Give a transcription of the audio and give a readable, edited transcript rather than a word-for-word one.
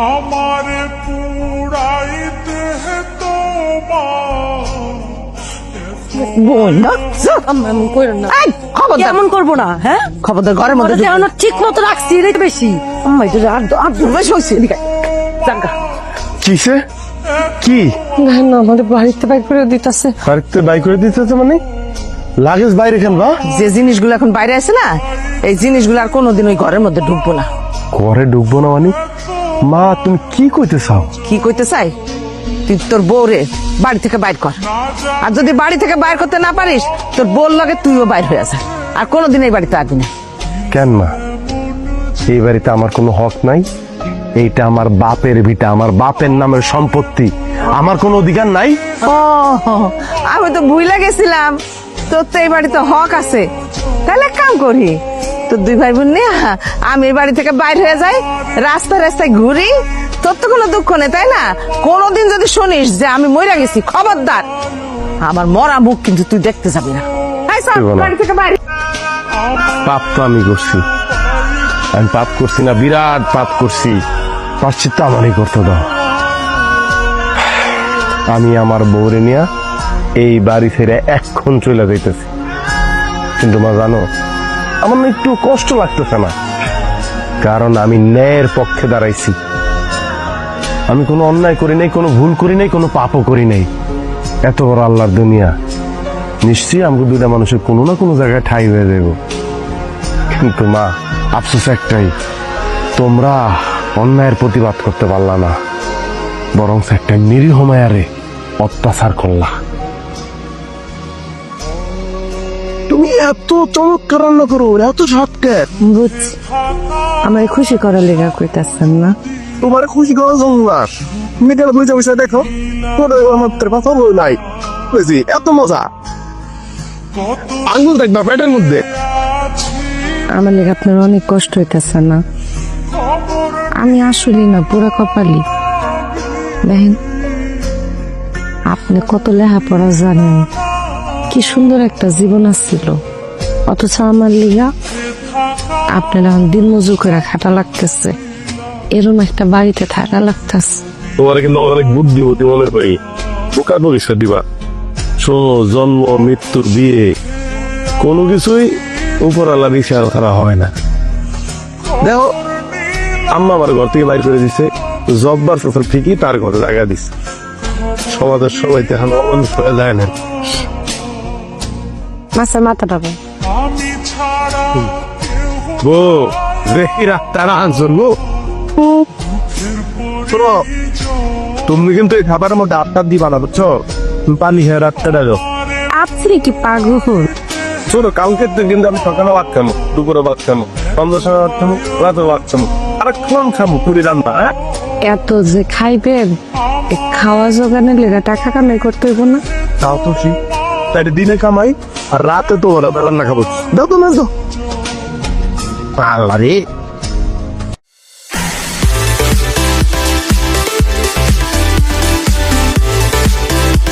আমারে পুরাইতে বোন না এমন করো না। খবরদার এমন করবো না। হ্যাঁ খবরদার ঘরের মধ্যে ঠিক মতো রাখছি রে বেশি বেশি হয়েছে জাঙ্গা কিসে কি না আমাদের বাড়িতে বাইর করে দিতেছে। বাড়িতে বাই করে দিতেছে মানে লাগেজ বাইরে কেন বা? যে জিনিসগুলো এখন বাইরে আছে না এই জিনিসগুলো আর কোনোদিন ওই ঘরের মধ্যে ঢুকবো না। ঘরে ঢুকবো না মানে মা তুমি কি কইতে চাও? কি কইতে চাই তুই তোর বউরে বাড়ি থেকে বাইর কর, আর যদি বাড়ি থেকে বাইর করতে না পারিস তোর বউর লগে তুইও বাইর হয়ে যা, আর কোনোদিন এই বাড়িতে আসবি না। কেন মা এই বাড়িতে আমার কোনো হক নাই? এইটা আমার বাপের ভিটা, আমার বাপের নামের সম্পত্তি, আমার কোনো অধিকার নাই? ও আমি তো ভুইলা গেছিলাম তোর তো এই বাড়িতে হক আছে। তাহলে এক কাম করি তোর দুই ভাই বোন নিয়ে আমি এই বাড়ি থেকে বাইর হয়ে যাই, রাস্তায় রাস্তায় ঘুরি, তোর তো কোনো দুঃখ নেই তাই না? কোনোদিন যদি শুনিস যে আমি মইরা গেছি খবরদার আমার মরা মুখ কিন্তু তুই দেখতে যাবি না। বাড়ি থেকে বাইরে। পাপ তো আমি করছি, আমি পাপ করছি না, বিরাট পাপ করছি, প্রায়শ্চিত্ত আমারই করতে দাও। আমি আমার বউরে নিয়ে এই বাড়ি ছেড়ে এক্ষণ চলে যাইতেছি, কিন্তু মা জানো আমার না একটু কষ্ট লাগতেছে না, কারণ আমি ন্যায়ের পক্ষে দাঁড়াইছি। আমি কোনো অন্যায় করি নাই, কোনো ভুল করি নাই, কোনো পাপও করি নাই। এত বড় আল্লাহর দুনিয়া, নিশ্চয়ই আমাকে দুইটা মানুষের কোনো না কোনো জায়গায় ঠাই হয়ে যাব। কিন্তু মা আফসোস একটাই, তোমরা অন্যায়ের প্রতিবাদ করতে পারলা না, বরং একটা নিরীহ মায়ারে অত্যাচার করলা। তুমি এত চমৎকার রান্না করো, এত শর্টকাট। বুঝছি আমার খুশি করার লেগা কইতাছেন না? তোমার খুশি করা জঙ্গলার মেয়েটা বুঝে বুঝে দেখো, আমার কথা বল নাই বুঝি এত মজা। আঙ্গুল দেখবা পেটের মধ্যে। আমার লেগে আপনার অনেক কষ্ট হইতেছে না? আমি আসলে না পুরা কপালি। দেখেন আপনি কত লেখাপড়া জানেন, কি সুন্দর একটা জীবন আসছিল, অথচ আমার লিগা আপনার এখন দিন মজুর করে খাটা লাগতেছে, এরম একটা বাড়িতে থাকা লাগতেছে। তোমার কিন্তু অনেক বুদ্ধিমতী মনে করি, বোকা পরিষ্কার দিবা। শোনো, জন্ম মৃত্যুর বিয়ে কোনো কিছুই উপরালা বিচার করা হয় না। দেখো আম্মা আমার ঘর থেকে বাইর করে দিছে, জব্বার ফসল ঠিকই তার ঘরে জায়গা দিছে। সমাজের সবাই এখন অমানুষ হয়ে যায় না। মাছের মাথাটা বউ দেখি রাস্তাটা আনছন গো। শোনো, তুমি কিন্তু এই খাবারের মধ্যে আটটা দিবা না, বুঝছো? পানি হয়ে রাতটা দাও। আপনি কি পাগল? শোনো, কালকে তো কিন্তু আমি সকালে ভাত খাবো, দুপুরে ভাত খাবো, সন্ধ্যার সময় ভাত খাবো, রাতে ভাত খাবো, আর খাম খাবো পুরি রান্না। এত যে খাইবেন খাওয়া জোগানের লেগা টাকা কামাই করতে হইব না? তাও তো ঠিক, তাই দিনে কামাই আর রাতে তো রান্না খাবো। দাও তো মাছ দাও। আল্লাহ রে।